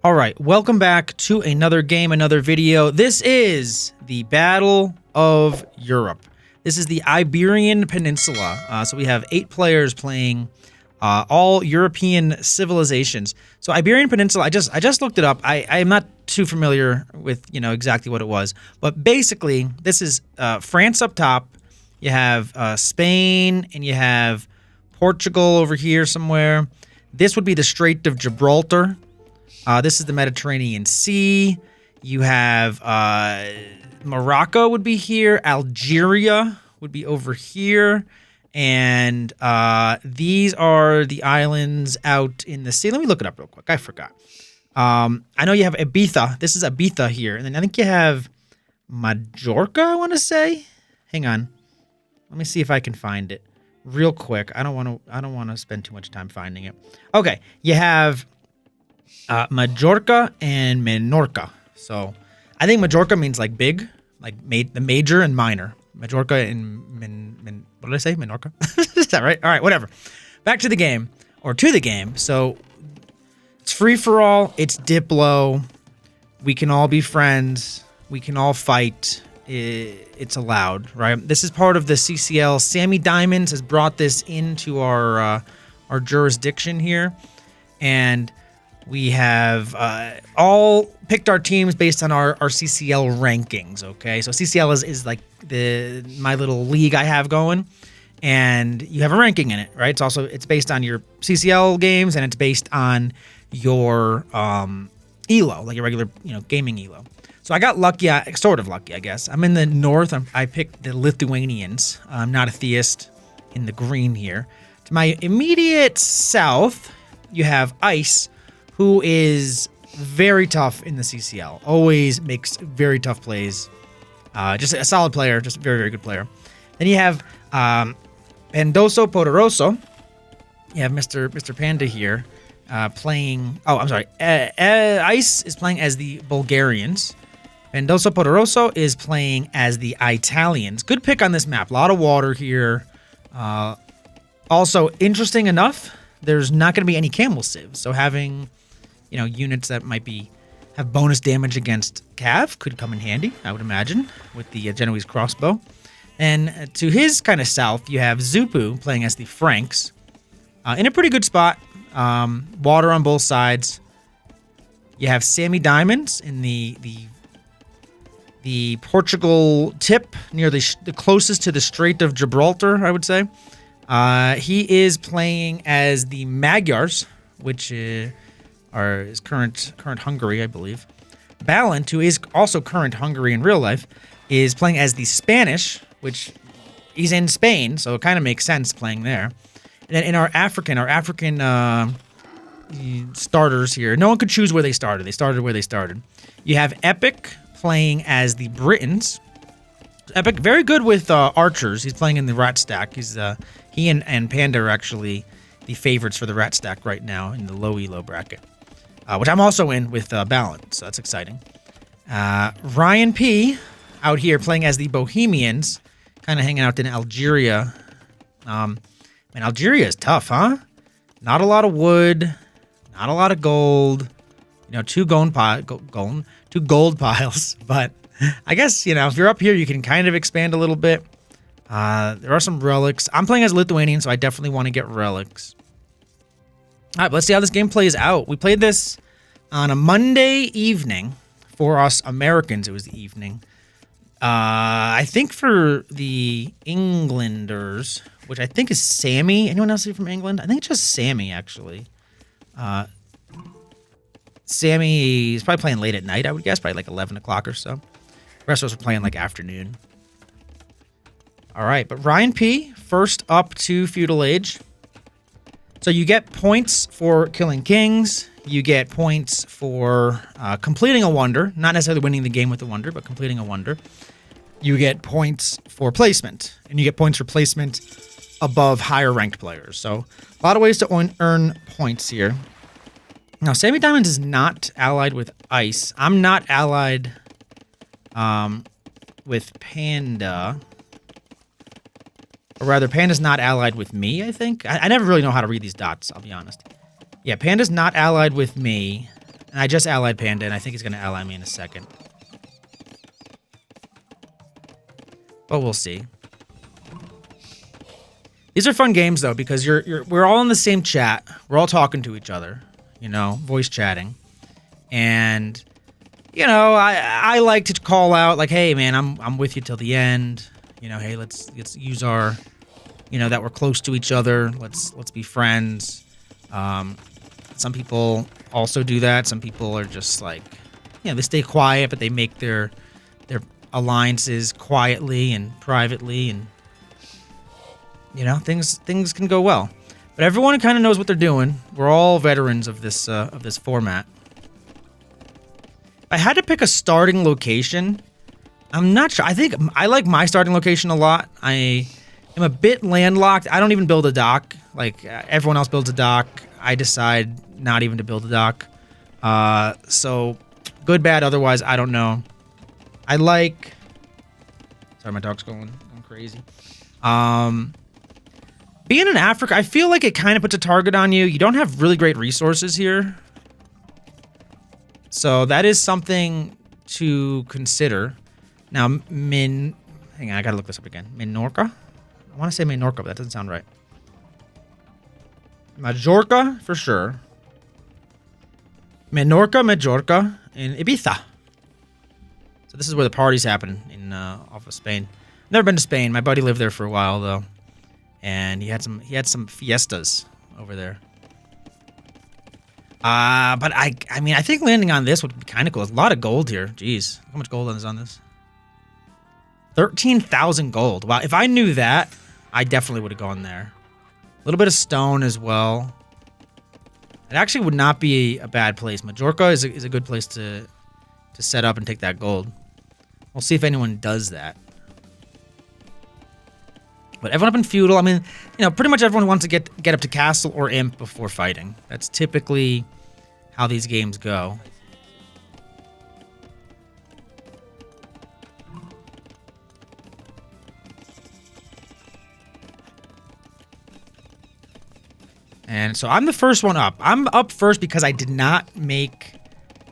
All right, welcome back to another game, another video. This is the Battle of Europe. This is the Iberian Peninsula. So we have 8 players playing all European civilizations. So Iberian Peninsula, I just looked it up. I am not too familiar with exactly what it was, but basically this is France up top. You have Spain and you have Portugal over here somewhere. This would be the Strait of Gibraltar. This is the Mediterranean Sea. You have Morocco would be here. Algeria would be over here. And these are the islands out in the sea. Let me look it up real quick. I forgot. I know you have Ibiza. This is Ibiza here. And then I think you have Majorca, I want to say. Hang on. Let me see if I can find it real quick. I don't want to spend too much time finding it. Okay. You have Majorca and Menorca. So I think Majorca means like big, like the major and minor. Majorca and what did I say? Menorca? Is that right? All right, whatever. Back to the game, or to the game. So it's free for all. It's Diplo. We can all be friends. We can all fight. It's allowed, right? This is part of the CCL. Sammy Diamonds has brought this into our jurisdiction here, and we have all picked our teams based on our CCL rankings, okay? So CCL is like my little league I have going, and you have a ranking in it, right? It's based on your CCL games, and it's based on your ELO, like your regular gaming ELO. So I got lucky, sort of lucky, I guess. I'm in the north. I picked the Lithuanians. I'm not a theist in the green here. To my immediate south, you have Ice, who is very tough in the CCL. Always makes very tough plays. Just a solid player, just a very, very good player. Then you have Pendoso Poderoso. You have Mr. Panda here playing... Oh, I'm sorry. Ice is playing as the Bulgarians. Pendoso Poderoso is playing as the Italians. Good pick on this map. A lot of water here. Also, interesting enough, there's not going to be any camel civs. So having... units that might have bonus damage against Cav could come in handy, I would imagine, with the Genoese crossbow. And to his kind of south, you have Zupu playing as the Franks, in a pretty good spot. Water on both sides. You have Sammy Diamonds in the Portugal tip, near the closest to the Strait of Gibraltar, I would say. He is playing as the Magyars, which is current Hungary, I believe. Ballant, who is also current Hungary in real life, is playing as the Spanish, which he's in Spain, so it kind of makes sense playing there. And then in our African starters here, no one could choose where they started. They started where they started. You have Epic playing as the Britons. Epic, very good with archers. He's playing in the Rat Stack. He and Panda are actually the favorites for the Rat Stack right now in the low elo bracket, which I'm also in with Ballant, so that's exciting. Ryan P out here playing as the Bohemians, kind of hanging out in Algeria. Man, Algeria is tough, huh? Not a lot of wood, not a lot of gold. 2 gold piles, but I guess if you're up here, you can kind of expand a little bit. There are some relics. I'm playing as Lithuanian, so I definitely want to get relics. All right, let's see how this game plays out. We played this on a Monday evening. For us Americans, it was the evening. I think for the Englanders, which I think is Sammy. Anyone else here from England? I think it's just Sammy, actually. Sammy is probably playing late at night, I would guess, probably like 11 o'clock or so. The rest of us are playing like afternoon. All right, but Ryan P, first up to Feudal Age. So you get points for killing kings. You get points for completing a wonder. Not necessarily winning the game with a wonder, but completing a wonder. You get points for placement. And you get points for placement above higher ranked players. So a lot of ways to earn points here. Now, Sammy Diamonds is not allied with Ice. I'm not allied with Panda. Or rather, Panda's not allied with me, I think. I never really know how to read these dots, I'll be honest. Yeah, Panda's not allied with me. And I just allied Panda, and I think he's going to ally me in a second. But we'll see. These are fun games, though, because we're all in the same chat. We're all talking to each other, you know, voice chatting. And, you know, I like to call out, like, hey, man, I'm with you till the end. You know, hey, let's use our, you know, that we're close to each other. Let's be friends. Some people also do that. Some people are just like, you know, they stay quiet, but they make their alliances quietly and privately, and you know, things can go well. But everyone kind of knows what they're doing. We're all veterans of this format. If I had to pick a starting location, I'm not sure. I think I like my starting location a lot. I am a bit landlocked. I don't even build a dock. Like everyone else builds a dock. I decide not even to build a dock. So good, bad, otherwise, I don't know. I like... Sorry, my dog's going crazy. Being in Africa, I feel like it kind of puts a target on you. You don't have really great resources here. So that is something to consider. Now, hang on, I gotta look this up again. Minorca? I want to say Minorca, but that doesn't sound right. Majorca, for sure. Majorca, and Ibiza. So this is where the parties happen in off of Spain. Never been to Spain. My buddy lived there for a while though, and he had some fiestas over there. But I mean, I think landing on this would be kind of cool. There's a lot of gold here. Jeez, how much gold is on this? 13,000 gold. Wow, if I knew that, I definitely would have gone there. A little bit of stone as well. It actually would not be a bad place. Majorca is a good place to set up and take that gold. We'll see if anyone does that. But everyone up in feudal, I mean, you know, pretty much everyone wants to get up to castle or imp before fighting. That's typically how these games go. And so I'm the first one up. I'm up first because I did not make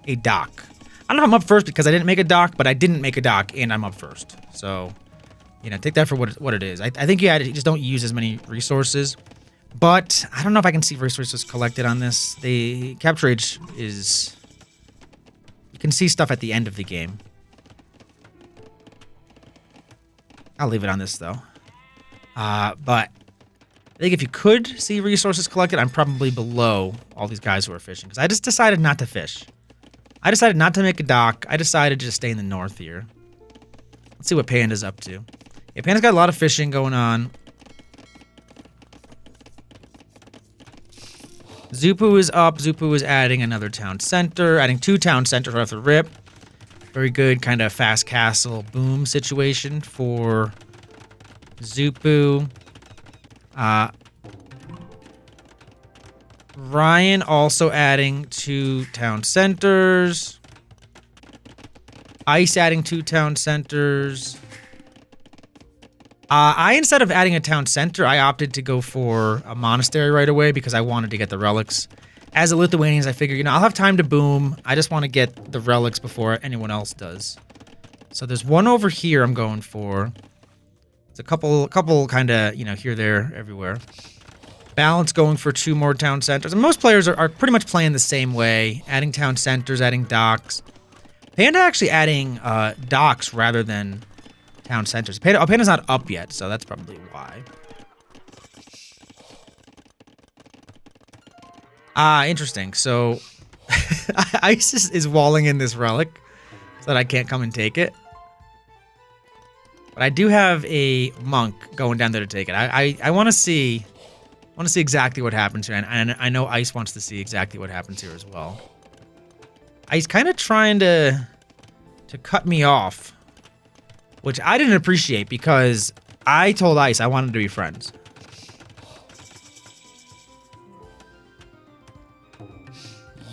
a dock. I don't know if I'm up first because I didn't make a dock, but I didn't make a dock and I'm up first. So, you know, take that for what it is. I think you just don't use as many resources. But I don't know if I can see resources collected on this. The capture age is... You can see stuff at the end of the game. I'll leave it on this, though. But... I think if you could see resources collected, I'm probably below all these guys who are fishing. Because I just decided not to fish. I decided not to make a dock. I decided to just stay in the north here. Let's see what Panda's up to. Yeah, Panda's got a lot of fishing going on. Zupu is up. Zupu is adding another town center. Adding 2 town centers off the rip. Very good kind of fast castle boom situation for Zupu. Ryan also adding 2 town centers. Ice adding 2 town centers. Instead of adding a town center, I opted to go for a monastery right away because I wanted to get the relics. As a Lithuanians, I figured, you know, I'll have time to boom. I just want to get the relics before anyone else does. So there's one over here I'm going for. There's a couple kind of, you know, here, there, everywhere. Balance going for 2 more town centers. And most players are pretty much playing the same way. Adding town centers, adding docks. Panda actually adding docks rather than town centers. Panda's not up yet, so that's probably why. Interesting. So, ISIS is walling in this relic so that I can't come and take it. But I do have a monk going down there to take it. I want to see exactly what happens here, and I know Ice wants to see exactly what happens here as well. Ice kind of trying to cut me off, which I didn't appreciate because I told Ice I wanted to be friends.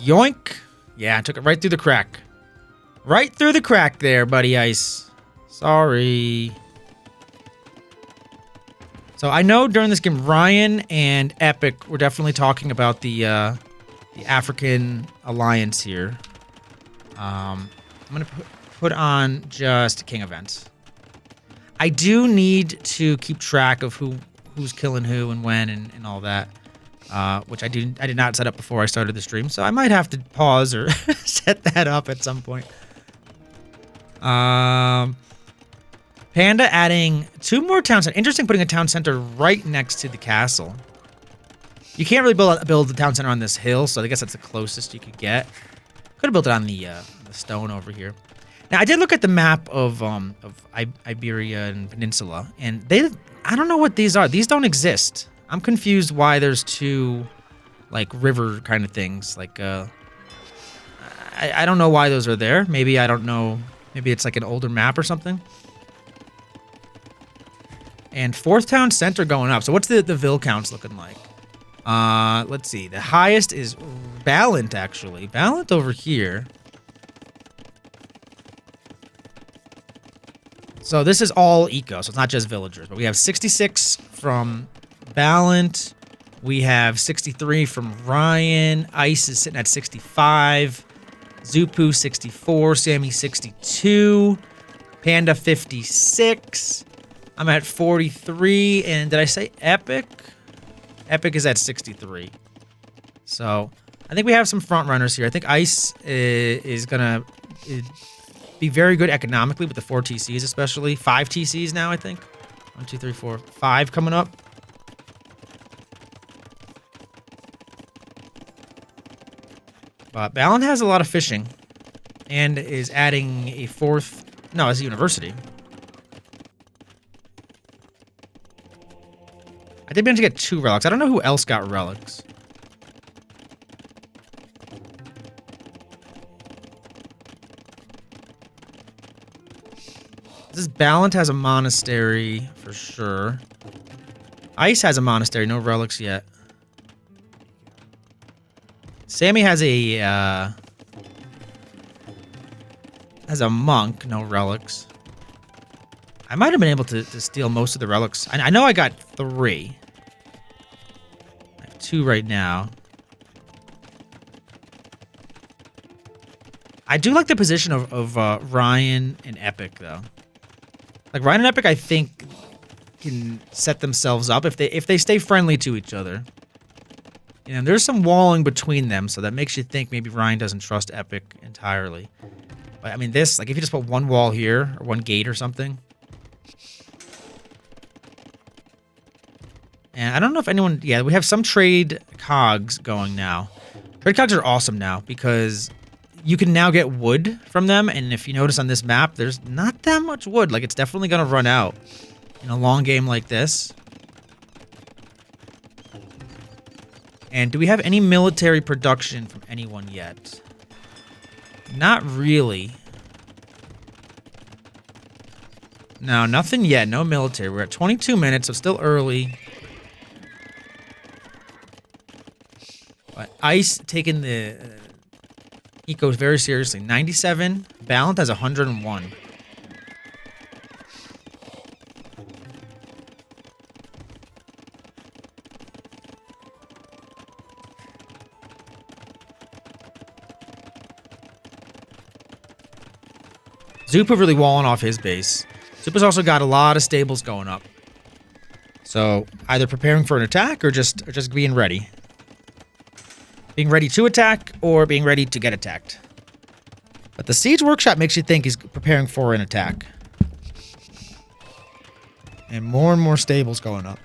Yoink! Yeah, I took it right through the crack. Right through the crack there, buddy Ice. Sorry. So I know during this game, Ryan and Epic were definitely talking about the the African alliance here. I'm gonna put on just king events. I do need to keep track of who's killing who and when and all that, which I did not set up before I started the stream, so I might have to pause or set that up at some point. Panda adding 2 more town centers. Interesting, putting a town center right next to the castle. You can't really build the town center on this hill, so I guess that's the closest you could get. Could have built it on the stone over here. Now, I did look at the map of Iberia and Peninsula, and I don't know what these are. These don't exist. I'm confused why there's 2, like, river kind of things. Like, I don't know why those are there. Maybe, I don't know. Maybe it's like an older map or something. And 4th town center going up. So what's the Ville counts looking like? Let's see. The highest is Ballant, actually. Ballant over here. So this is all eco, so it's not just villagers. But we have 66 from Ballant. We have 63 from Ryan. Ice is sitting at 65. Zupu 64. Sammy 62. Panda 56. I'm at 43. And did I say Epic? Epic is at 63. So I think we have some front runners here. I think Ice is gonna be very good economically with the 4 TCs, especially 5 TCs now. I think 1, 2, 3, 4, 5 coming up. But Ballant has a lot of fishing, and is adding a 4th. No, it's a university. I did manage to get 2 relics. I don't know who else got relics. This Ballant has a monastery for sure. Ice has a monastery, no relics yet. Sammy has a monk, no relics. I might have been able to steal most of the relics. I know I got 3. I have 2 right now. I do like the position of Ryan and Epic, though. Like, Ryan and Epic, I think, can set themselves up if they stay friendly to each other. You know, there's some walling between them, so that makes you think maybe Ryan doesn't trust Epic entirely. But, I mean, this, like, if you just put 1 wall here, or 1 gate or something. And I don't know if anyone... Yeah, we have some trade cogs going now. Trade cogs are awesome now, because you can now get wood from them, and if you notice on this map, there's not that much wood. Like, it's definitely going to run out in a long game like this. And do we have any military production from anyone yet? Not really. No, nothing yet. No military. We're at 22 minutes, so still early. But Ice taking the ecos very seriously. 97. Ballant has 101. Zupa really walling off his base. Zupa's also got a lot of stables going up. So either preparing for an attack or just being ready. Being ready to attack or being ready to get attacked. But the Siege Workshop makes you think he's preparing for an attack. And more stables going up.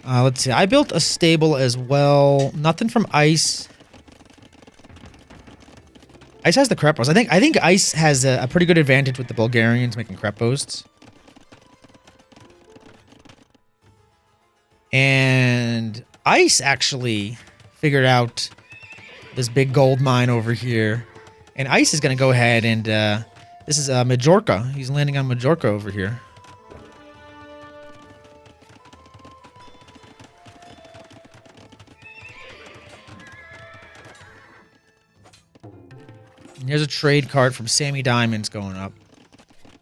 Let's see. I built a stable as well. Nothing from Ice. Ice has the Krepos. I think Ice has a pretty good advantage with the Bulgarians making Krep posts. And Ice actually figured out this big gold mine over here. And Ice is going to go ahead and... this is Majorca. He's landing on Majorca over here. And here's a trade cart from Sammy Diamonds going up.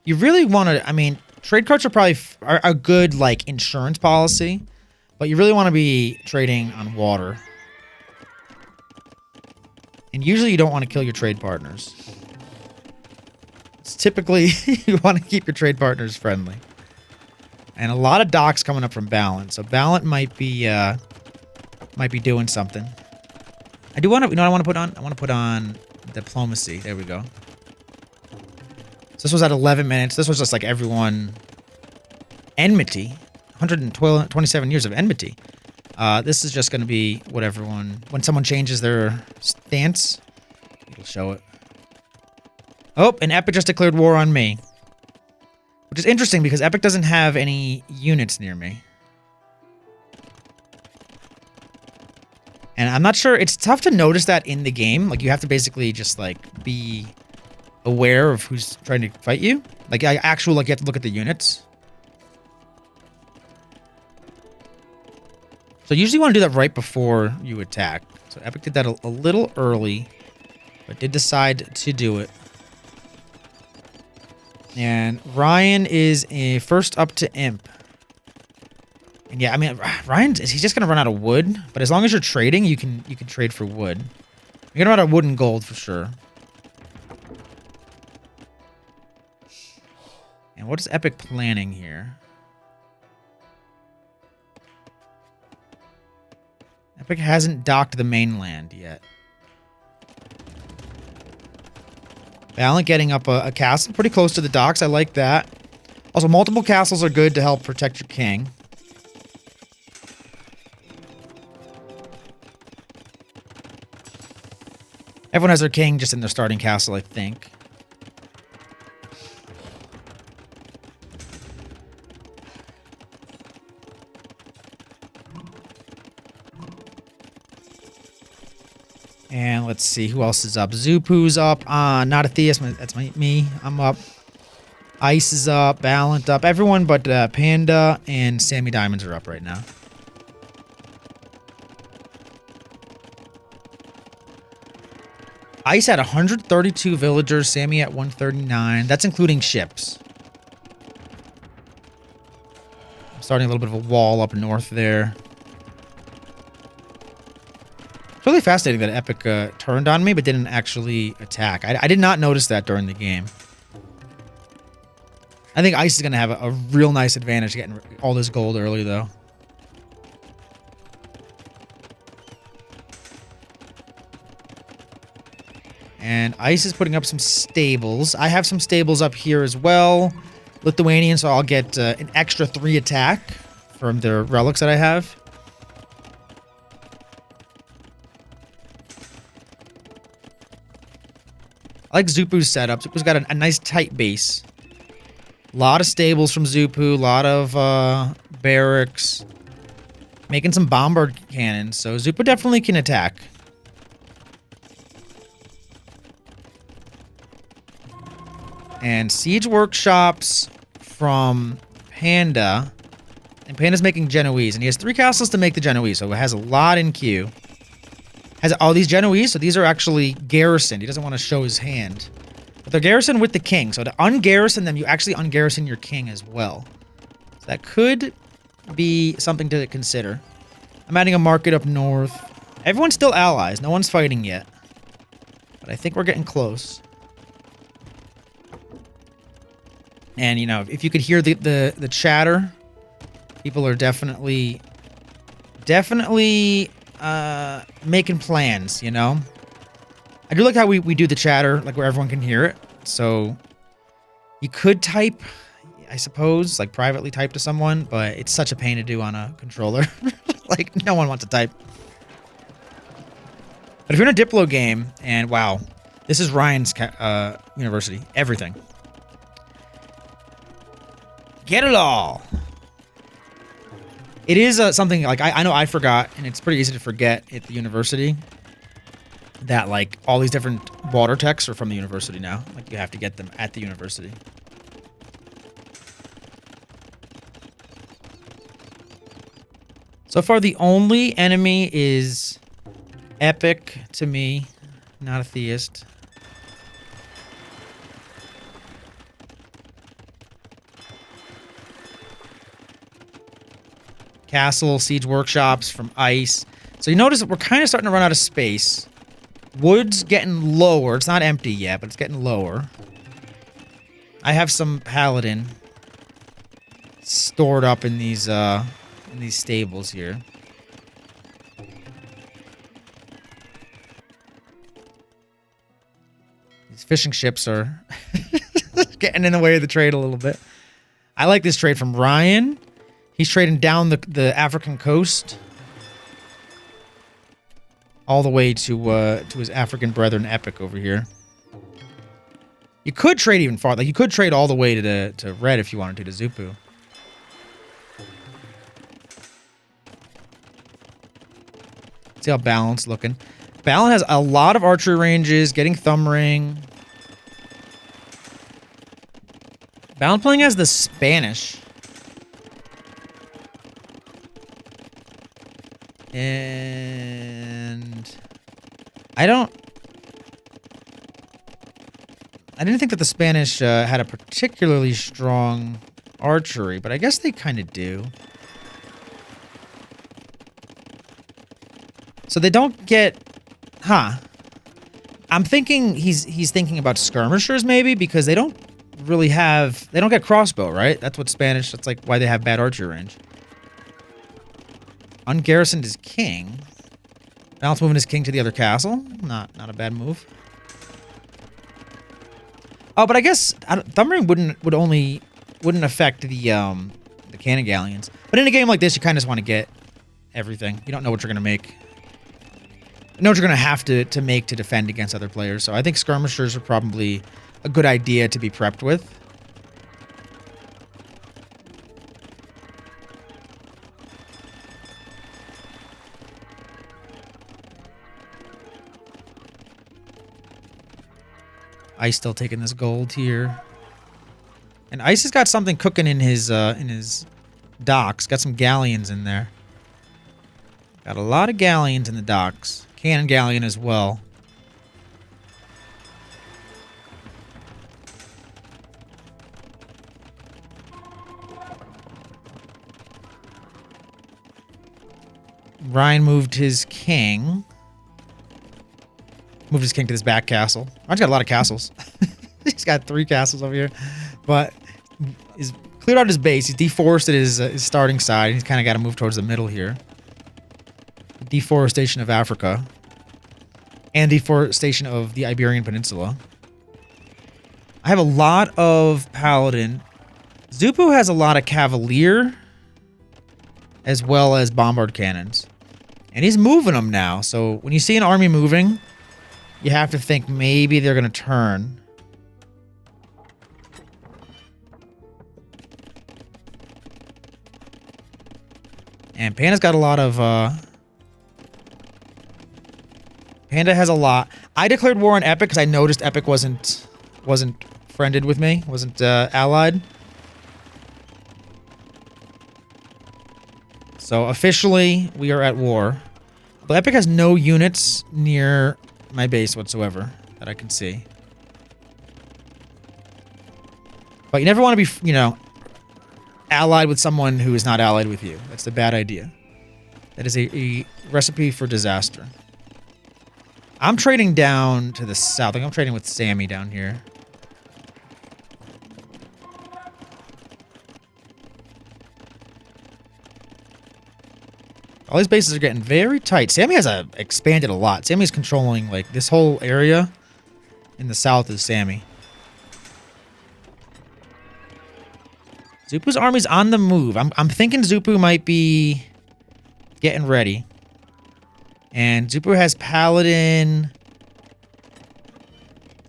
You really want to... I mean, trade carts are probably a good, like, insurance policy. But you really want to be trading on water. And usually you don't want to kill your trade partners. It's typically you want to keep your trade partners friendly. And a lot of docks coming up from Ballant. So Ballant might be doing something. I do want to, you know what I want to put on? I want to put on diplomacy. There we go. So this was at 11 minutes. This was just like everyone enmity. 127 years of enmity. This is just going to be what everyone... When someone changes their stance, it'll show it. Oh, and Epic just declared war on me. Which is interesting because Epic doesn't have any units near me. And I'm not sure... It's tough to notice that in the game. Like, you have to basically just, like, be aware of who's trying to fight you. Like, you have to look at the units. So usually you want to do that right before you attack. So Epic did that a little early, but did decide to do it. And Ryan is first up to Imp. And yeah, I mean, Ryan, he's just going to run out of wood. But as long as you're trading, you can trade for wood. You're going to run out of wood and gold for sure. And what is Epic planning here? Epic hasn't docked the mainland yet. Ballant getting up a castle pretty close to the docks. I like that. Also, multiple castles are good to help protect your king. Everyone has their king just in their starting castle, I think. And let's see, who else is up? Zupu's up. Not a theist. That's me. I'm up. Ice is up. Ballant up. Everyone but Panda and Sammy Diamonds are up right now. Ice had 132 villagers. Sammy at 139. That's including ships. I'm starting a little bit of a wall up north there. It's really fascinating that Epic turned on me but didn't actually attack. I did not notice that during the game. I think Ice is going to have a real nice advantage getting all this gold early, though. And Ice is putting up some stables. I have some stables up here as well. Lithuanian, so I'll get an extra 3 attack from the relics that I have. I like Zupu's setup. Zupu's got a nice tight base. A lot of stables from Zupu. A lot of barracks. Making some bombard cannons. So Zupu definitely can attack. And siege workshops from Panda. And Panda's making Genoese. And he has 3 castles to make the Genoese. So it has a lot in queue. Has all these Genoese, so these are actually garrisoned. He doesn't want to show his hand. But they're garrisoned with the king. So to ungarrison them, you actually ungarrison your king as well. So that could be something to consider. I'm adding a market up north. Everyone's still allies. No one's fighting yet. But I think we're getting close. And, you know, if you could hear the chatter, people are definitely making plans, you know? I do like how we do the chatter, like where everyone can hear it. So you could type, I suppose, like privately type to someone, but it's such a pain to do on a controller. Like, no one wants to type. But if you're in a Diplo game, and wow, this is Ryan's university, everything. Get it all! It is something, like, I know I forgot, and it's pretty easy to forget at the university, that, like, all these different water techs are from the university now. Like, you have to get them at the university. So far, the only enemy is Epic to me, not a theist. Castle, siege workshops from ice. So you notice that we're kind of starting to run out of space. Wood's getting lower. It's not empty yet, but it's getting lower. I have some paladin stored up in these stables here. These fishing ships are getting in the way of the trade a little bit. I like this trade from Ryan. He's trading down the African coast all the way to his African brethren Epic over here. You could trade even farther. Like you could trade all the way to red if you wanted to Zupu. See how Balance looking. Balance has a lot of archery ranges, getting thumb ring. Balance playing as the Spanish. And I didn't think that the Spanish had a particularly strong archery, but I guess they kind of do. So they don't get... Huh. I'm thinking he's thinking about skirmishers maybe, because they don't really have... They don't get crossbow, right? That's what Spanish... That's like why they have bad archery range. Ungarrisoned his king. Balance moving his king to the other castle. Not a bad move. Oh, but I guess thumb ring wouldn't affect the cannon galleons. But in a game like this, you kind of just want to get everything. You don't know what you're gonna make. You know what you're gonna have to make to defend against other players. So I think skirmishers are probably a good idea to be prepped with. Ice still taking this gold here. And Ice has got something cooking in his docks. Got some galleons in there. Got a lot of galleons in the docks. Cannon galleon as well. Ryan moved his king. Moved his king to this back castle. Ryan's got a lot of castles. He's got 3 castles over here. But he's cleared out his base. He's deforested his starting side. He's kind of got to move towards the middle here. Deforestation of Africa. And deforestation of the Iberian Peninsula. I have a lot of paladin. Zupu has a lot of cavalier. As well as bombard cannons. And he's moving them now. So when you see an army moving... You have to think maybe they're going to turn. And Panda's got a lot of... Panda has a lot. I declared war on Epic because I noticed Epic wasn't friended with me. Wasn't allied. So officially, we are at war. But Epic has no units near... my base whatsoever that I can see. But you never want to be, you know, allied with someone who is not allied with you. That's a bad idea. That is a recipe for disaster. I'm trading down to the south. I think I'm trading with Sammy down here. All these bases are getting very tight. Sammy has expanded a lot. Sammy's controlling, like, this whole area in the south is Sammy. Zupu's army's on the move. I'm thinking Zupu might be getting ready. And Zupu has Paladin.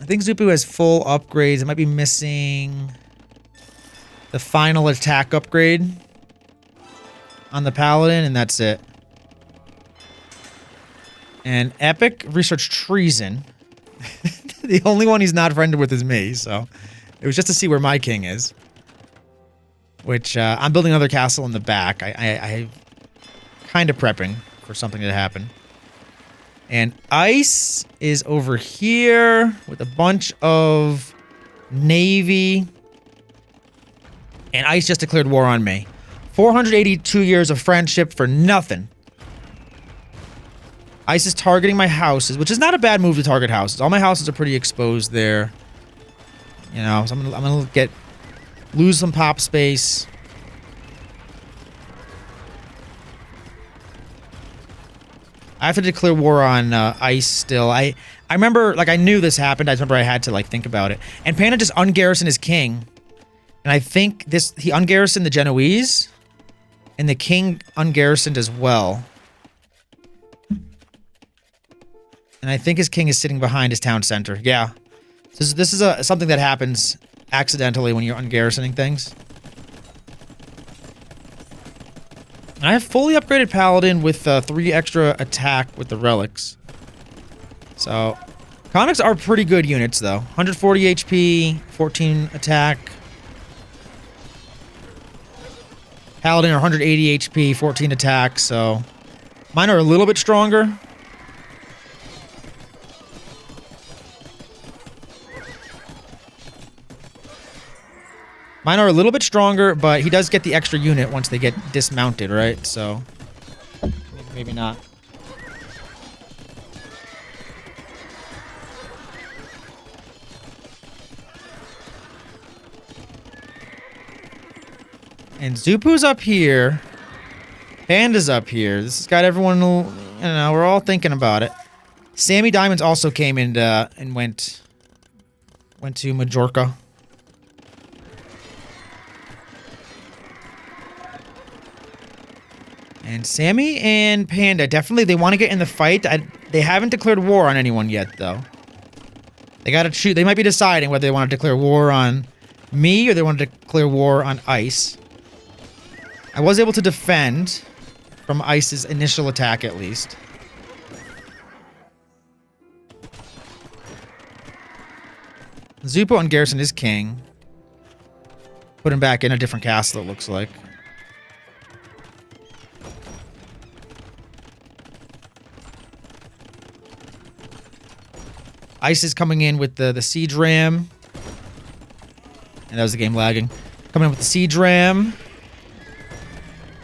I think Zupu has full upgrades. It might be missing the final attack upgrade on the Paladin, and that's it. And Epic researched treason. The only one he's not friended with is me, so it was just to see where my king is. Which, I'm building another castle in the back. I'm kind of prepping for something to happen. And Ice is over here with a bunch of navy. And Ice just declared war on me. 482 years of friendship for nothing. Ice is targeting my houses, which is not a bad move to target houses. All my houses are pretty exposed there. You know, so I'm gonna lose some pop space. I have to declare war on Ice still. I remember, like, I knew this happened. I remember I had to, like, think about it. And Panda just ungarrisoned his king. And I think he ungarrisoned the Genoese. And the king ungarrisoned as well. And I think his king is sitting behind his town center. Yeah. So this is something that happens accidentally when you're ungarrisoning things. I have fully upgraded Paladin with 3 extra attack with the relics. So, Conics are pretty good units, though. 140 HP, 14 attack. Paladin are 180 HP, 14 attack, so... Mine are a little bit stronger. Mine are a little bit stronger, but he does get the extra unit once they get dismounted, right? So, maybe not. And Zupu's up here. Panda's up here. This has got everyone, you know, we're all thinking about it. Sammy Diamonds also came in and went to Majorca. And Sammy and Panda, definitely, they want to get in the fight. They haven't declared war on anyone yet, though. They gotta choose. They might be deciding whether they want to declare war on me or they want to declare war on Ice. I was able to defend from Ice's initial attack, at least. Zupo ungarrisoned his king. Put him back in a different castle, it looks like. Ice is coming in with the siege ram. And that was the game lagging. Coming in with the siege ram.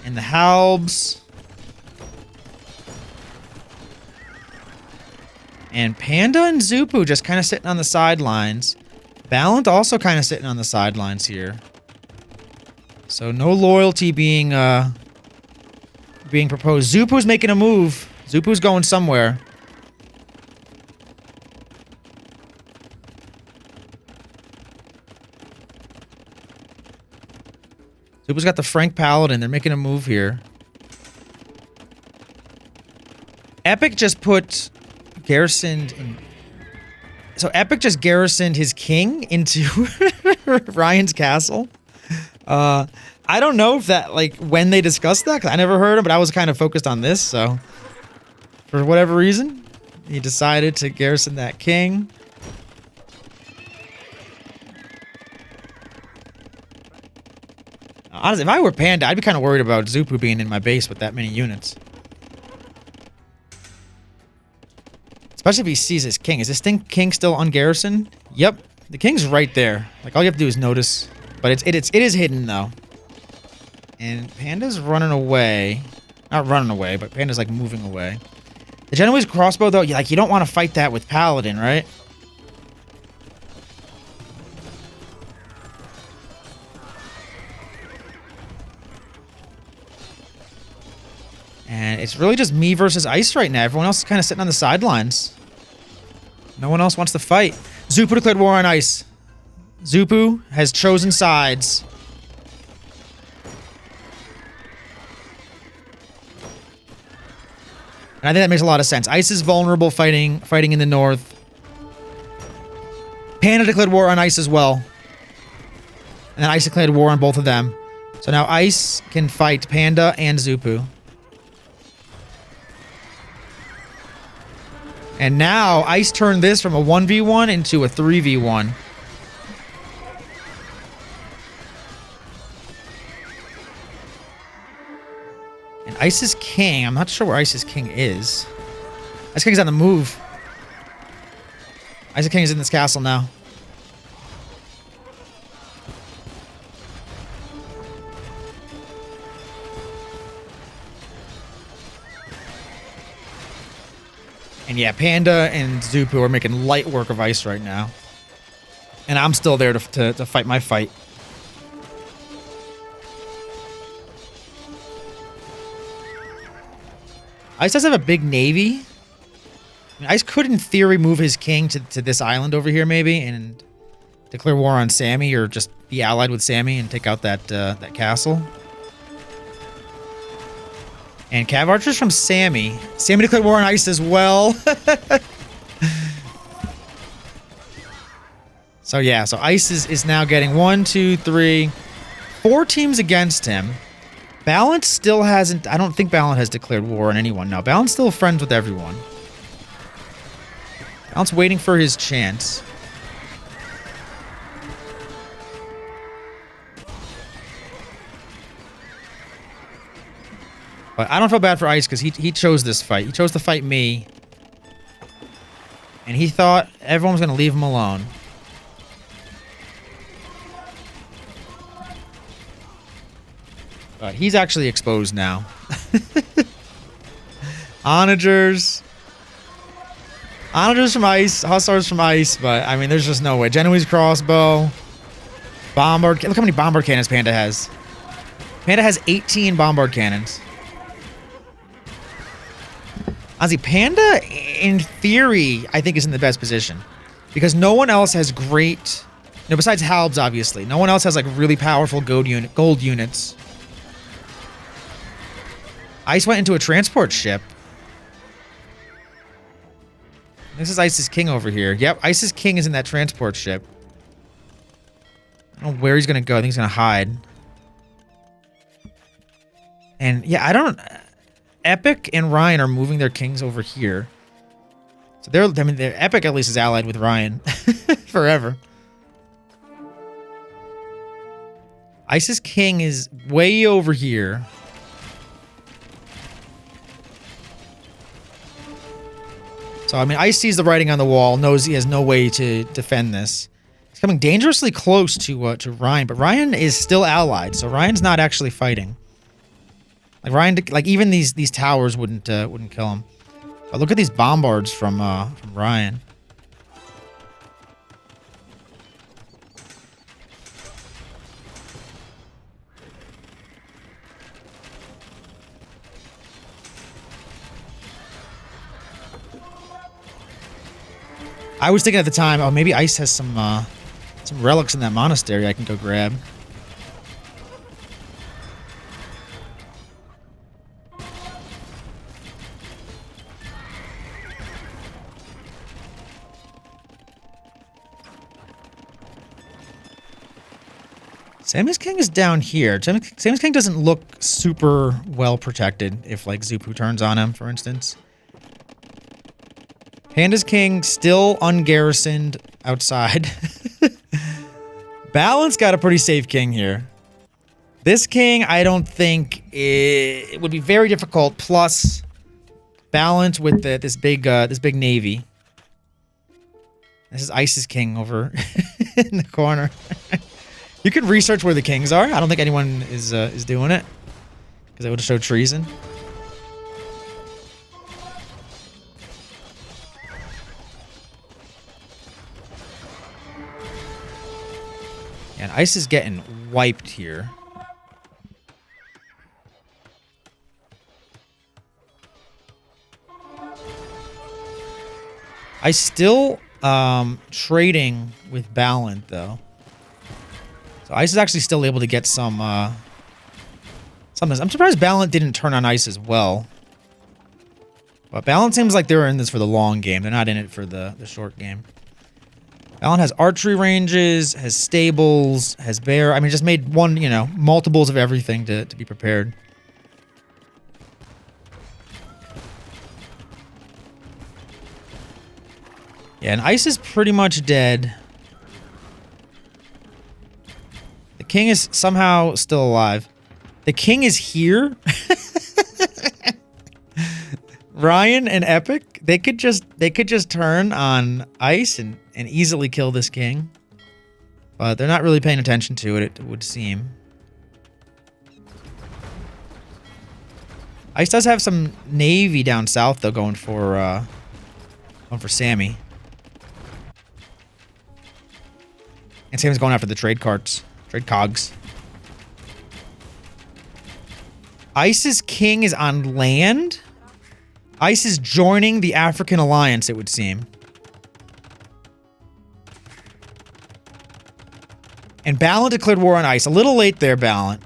And the halbs. And Panda and Zupu just kind of sitting on the sidelines. Ballant also kind of sitting on the sidelines here. So no loyalty being proposed. Zupu's making a move. Zupu's going somewhere. Zupu's got the Frank Paladin. They're making a move here. Epic just put garrisoned in... So Epic just garrisoned his king into Ryan's castle. I don't know if that, like, when they discussed that, because I never heard him, but I was kind of focused on this, so... For whatever reason, he decided to garrison that king. Honestly, if I were Panda, I'd be kind of worried about Zupu being in my base with that many units. Especially if he sees his king. Is this king still ungarrisoned? Yep. The king's right there. Like, all you have to do is notice. But it is hidden, though. And Panda's running away. Not running away, but Panda's, like, moving away. The Genoese crossbow, though, like, you don't want to fight that with Paladin, right? And it's really just me versus Ice right now. Everyone else is kind of sitting on the sidelines. No one else wants to fight. Zupu declared war on Ice. Zupu has chosen sides. And I think that makes a lot of sense. Ice is vulnerable fighting in the north. Panda declared war on Ice as well. And then Ice declared war on both of them. So now Ice can fight Panda and Zupu. And now, Ice turned this from a 1v1 into a 3v1. And Ice's king, I'm not sure where Ice's king is. Ice's king's on the move. Ice's king is in this castle now. And yeah, Panda and Zupu are making light work of Ice right now. And I'm still there to fight my fight. Ice does have a big navy. I mean, Ice could, in theory, move his king to this island over here, maybe, and declare war on Sammy, or just be allied with Sammy and take out that that castle. And Cav Archers from Sammy. Sammy declared war on Ice as well. So yeah, so Ice is now getting 1, 2, 3, 4 teams against him. Balance still hasn't... I don't think Balance has declared war on anyone. No, Balance still friends with everyone. Balance waiting for his chance. But I don't feel bad for Ice because he chose this fight. He chose to fight me. And he thought everyone was going to leave him alone. But he's actually exposed now. Onagers. Onagers from Ice. Hussars from Ice. But, I mean, there's just no way. Genoese crossbow. Bombard. Look how many bombard cannons Panda has. Panda has 18 bombard cannons. Honestly, Panda, in theory, I think is in the best position. Because no one else has great... besides Halbs, obviously. No one else has, like, really powerful gold units. Ice went into a transport ship. This is Ice's king over here. Yep, Ice's king is in that transport ship. I don't know where he's going to go. I think he's going to hide. And, yeah, I don't... Epic and Ryan are moving their kings over here. So they're... I mean, Epic at least is allied with Ryan. Forever. Ice's king is way over here. So, I mean, Ice sees the writing on the wall, knows he has no way to defend this. He's coming dangerously close to Ryan, but Ryan is still allied, so Ryan's not actually fighting. Like, Ryan, like, even these towers wouldn't kill him. But look at these bombards from Ryan. I was thinking at the time, oh, maybe Ice has some relics in that monastery I can go grab. Sammy's king is down here. Sammy's king doesn't look super well protected if, like, Zupu turns on him, for instance. Panda's king still ungarrisoned outside. Balance got a pretty safe king here. This king, I don't think it would be very difficult. Plus, Balance with this big navy. This is Ice's king over in the corner. You can research where the kings are. I don't think anyone is doing it because it would show treason. And Ice is getting wiped here. Ice still trading with Ballant though. So Ice is actually still able to get some something. I'm surprised Ballant didn't turn on Ice as well. But Ballant seems like they're in this for the long game. They're not in it for the short game. Ballant has archery ranges, has stables, has bear. I mean, just made one, multiples of everything to be prepared. Yeah, and Ice is pretty much dead. The king is somehow still alive. The king is here. Ryan and Epic, they could just turn on Ice and easily kill this king. But they're not really paying attention to it would seem. Ice does have some navy down south though going for Going for Sammy. And Sammy's going after the trade carts. Trade cogs. Ice's king is on land? Ice is joining the African Alliance, it would seem. And Ballant declared war on Ice. A little late there, Ballant.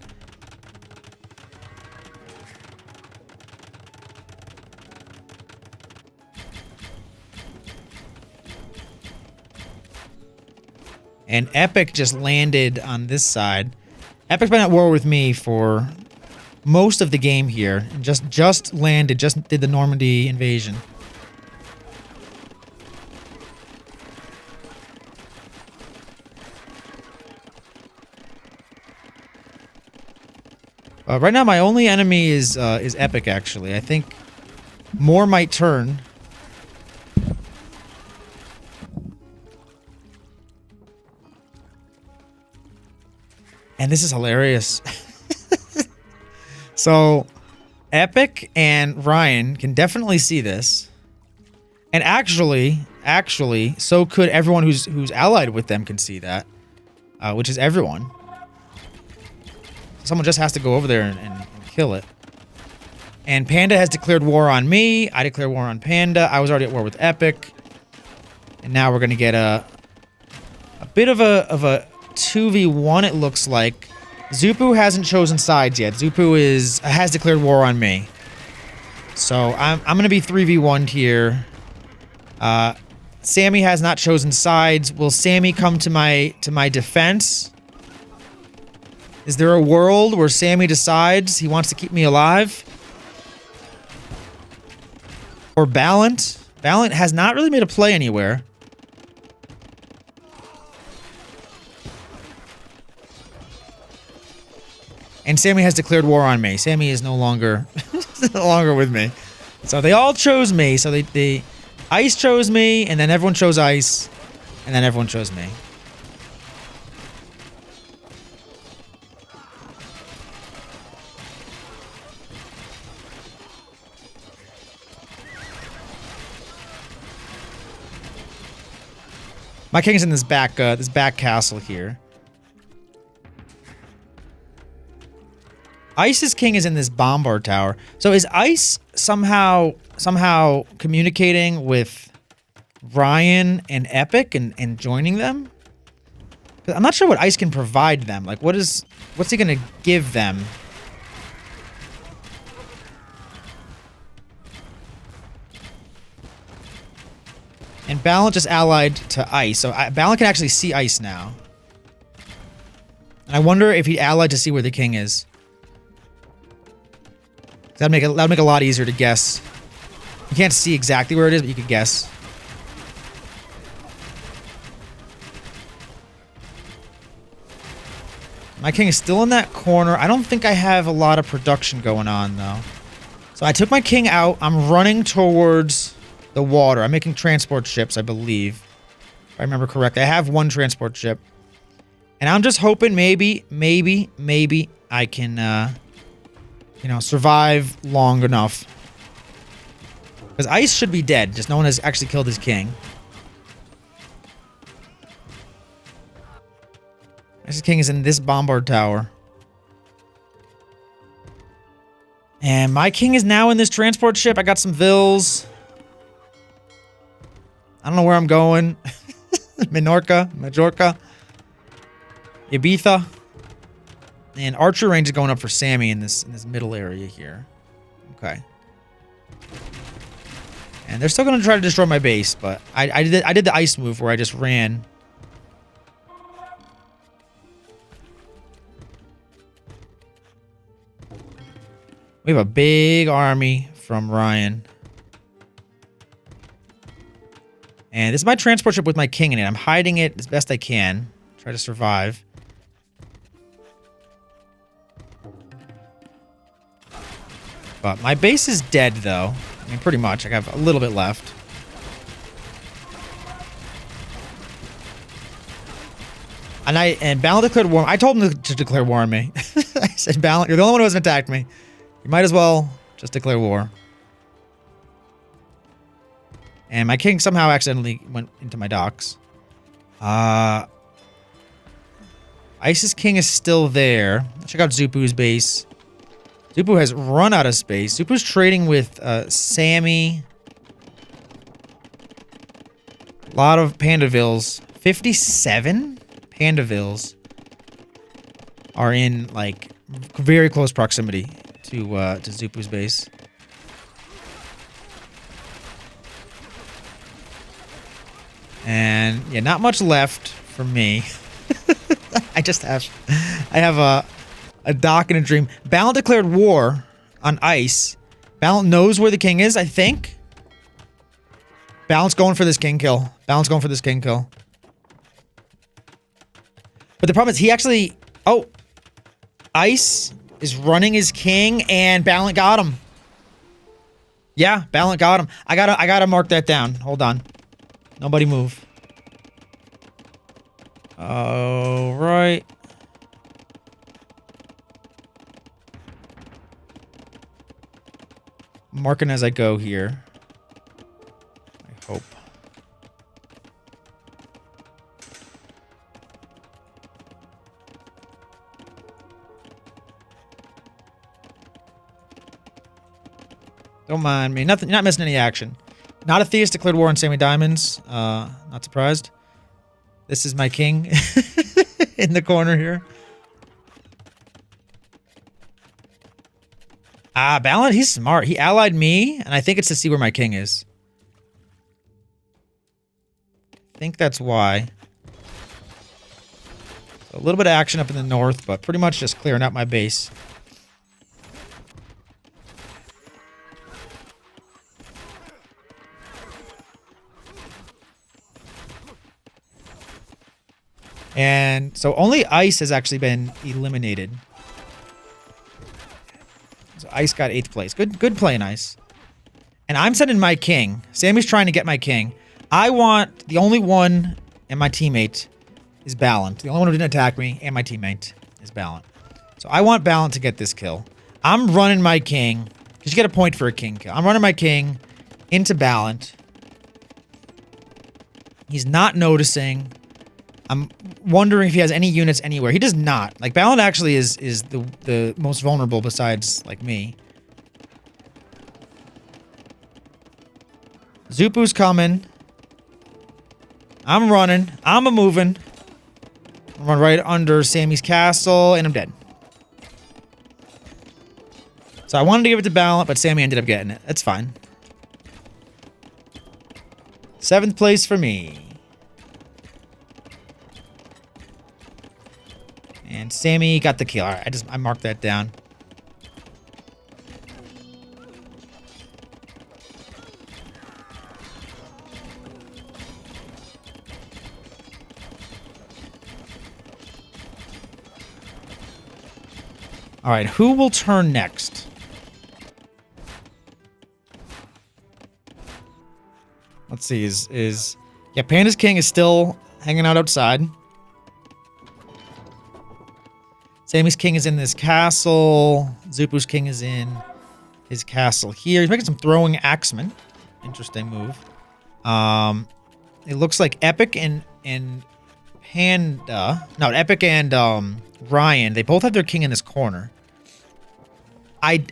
And Epic just landed on this side. Epic's been at war with me for most of the game here. And just landed, just did the Normandy invasion. Right now, my only enemy is Epic, actually. I think more might turn. And this is hilarious. So, Epic and Ryan can definitely see this. And actually, so could everyone who's allied with them can see that. Which is everyone. Someone just has to go over there and kill it. And Panda has declared war on me. I declared war on Panda. I was already at war with Epic. And now we're going to get a bit of a 2v1, it looks like. Zupu hasn't chosen sides yet. Zupu has declared war on me. So I'm going to be 3v1'd here. Sammy has not chosen sides. Will Sammy come to my defense? Is there a world where Sammy decides he wants to keep me alive? Or Ballant? Ballant has not really made a play anywhere. And Sammy has declared war on me. Sammy is no longer with me. So they all chose me. So they Ice chose me, and then everyone chose Ice, and then everyone chose me. My king's in this back castle here. Ice's king is in this bombard tower. So is Ice somehow communicating with Ryan and Epic and joining them? 'Cause I'm not sure what Ice can provide them. Like, what's he gonna give them? And Ballant just allied to Ice. So Ballant can actually see Ice now. And I wonder if he allied to see where the king is. That'd make a lot easier to guess. You can't see exactly where it is, but you could guess. My king is still in that corner. I don't think I have a lot of production going on, though. So I took my king out. I'm running towards the water. I'm making transport ships, I believe. If I remember correctly. I have one transport ship. And I'm just hoping maybe I can, survive long enough. Because Ice should be dead. Just no one has actually killed his king. Ice's king is in this bombard tower. And my king is now in this transport ship. I got some vills. I don't know where I'm going. Majorca. Ibiza. And archer range is going up for Sammy in this middle area here. Okay. And they're still going to try to destroy my base, but I did the ice move where I just ran. We have a big army from Ryan. And this is my transport ship with my king in it. I'm hiding it as best I can. Try to survive. But my base is dead, though. I mean, pretty much. I have a little bit left. And Ballant declared war. I told him to declare war on me. I said, Ballant, you're the only one who hasn't attacked me. You might as well just declare war. And my king somehow accidentally went into my docks. Ice's king is still there. Check out Zupu's base. Zupu has run out of space. Zupu's trading with Sammy. A lot of Pandavilles. 57 Pandavilles are in, like, very close proximity to Zupu's base. And, yeah, not much left for me. I have a dock and a dream. Ballant declared war on Ice. Ballant knows where the king is, I think. Ballant's going for this king kill. Ballant's going for this king kill. But the problem is he actually... Oh. Ice is running his king and Ballant got him. Yeah, Ballant got him. I gotta mark that down. Hold on. Nobody move. All right. Marking as I go here. I hope. Don't mind me. Nothing. You're not missing any action. Not a theist declared war on Sammy Diamonds. Not surprised. This is my king in the corner here. Ah, Ballant, he's smart. He allied me, and I think it's to see where my king is. I think that's why. So a little bit of action up in the north, but pretty much just clearing out my base. And so only Ice has actually been eliminated. So Ice got 8th place. Good playing, Ice. And I'm sending my king. Sammy's trying to get my king. I want the only one, and my teammate is Ballant. The only one who didn't attack me and my teammate is Ballant. So I want Ballant to get this kill. I'm running my king, because you get a point for a king kill. I'm running my king into Ballant. He's not noticing. I'm wondering if he has any units anywhere. He does not. Like, Ballant actually is the most vulnerable besides, like, me. Zupu's coming. I'm running. I'm a-moving. I'm run right under Sammy's castle, and I'm dead. So I wanted to give it to Ballant, but Sammy ended up getting it. That's fine. 7th place for me. And Sammy got the kill. All right, I marked that down. All right, who will turn next? Let's see. Yeah, Panda's king is still hanging out outside. Sammy's king is in this castle. Zupu's king is in his castle here. He's making some throwing axemen. Interesting move. It looks like Epic and Panda. No, Epic and Ryan. They both have their king in this corner. I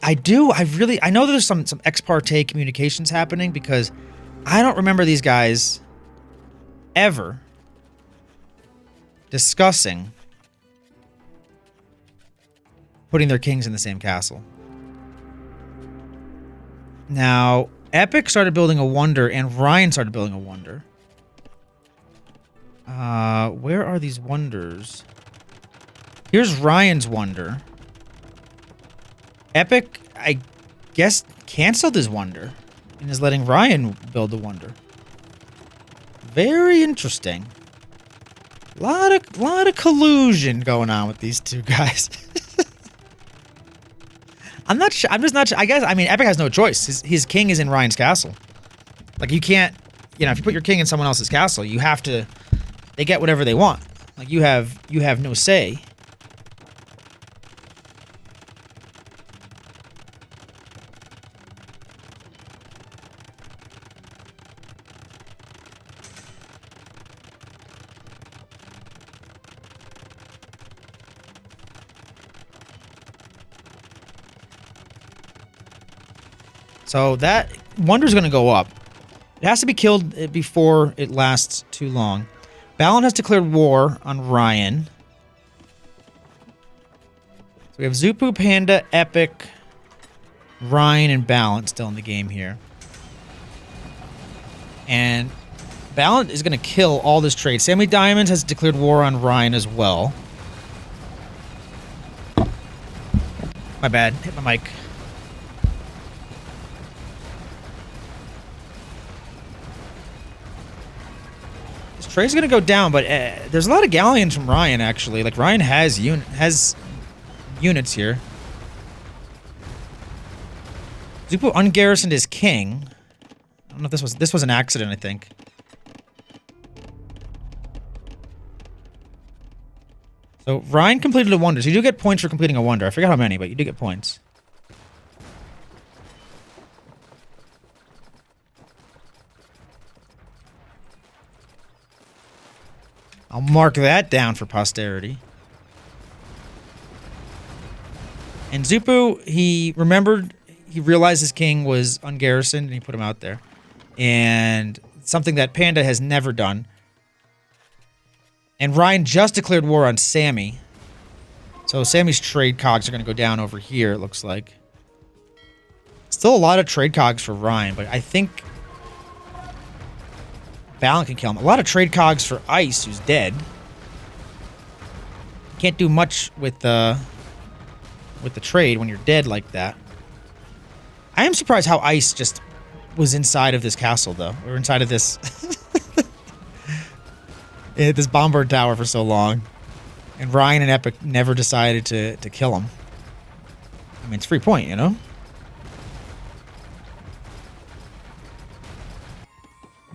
know there's some ex parte communications happening because I don't remember these guys ever discussing putting their kings in the same castle. Now, Epic started building a wonder, and Ryan started building a wonder. Where are these wonders? Here's Ryan's wonder. Epic, I guess, canceled his wonder and is letting Ryan build the wonder. Very interesting. Lot of collusion going on with these two guys. I'm not sure. I'm just not sure. I guess, I mean, Epic has no choice. His king is in Ryan's castle. Like, you can't, if you put your king in someone else's castle, you have to, they get whatever they want. Like, you have no say. So that Wonder's going to go up. It has to be killed before it lasts too long. Balin has declared war on Ryan. So we have Zupu, Panda, Epic, Ryan, and Balin still in the game here. And Balin is going to kill all this trade. Sammy Diamonds has declared war on Ryan as well. My bad. Hit my mic. This trade's going to go down, but there's a lot of galleons from Ryan, actually. Like, Ryan has units here. Zupo ungarrisoned his king. I don't know if this was an accident, I think. So Ryan completed a wonder. So you do get points for completing a wonder. I forget how many, but you do get points. I'll mark that down for posterity. And Zupu, he realized his king was ungarrisoned and he put him out there. And something that Panda has never done. And Ryan just declared war on Sammy. So Sammy's trade cogs are going to go down over here, it looks like. Still a lot of trade cogs for Ryan, but I think Balin can kill him. A lot of trade cogs for Ice, who's dead. Can't do much with the trade when you're dead like that. I am surprised how Ice just was inside of this castle, though. Or inside of this... this bombard tower for so long. And Ryan and Epic never decided to kill him. I mean, it's free point, you know?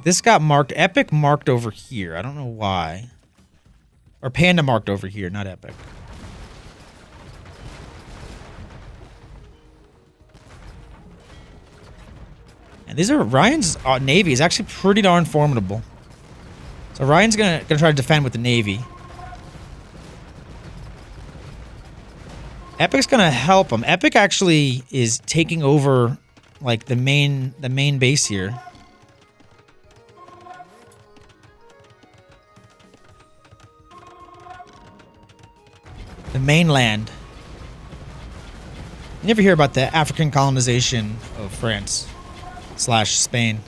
This got marked. Epic marked over here. I don't know why. Or Panda marked over here, not Epic. And these are... Ryan's navy is actually pretty darn formidable. So Ryan's gonna try to defend with the navy. Epic's gonna help him. Epic actually is taking over like the main base here. The mainland. You never hear about the African colonization of France / Spain.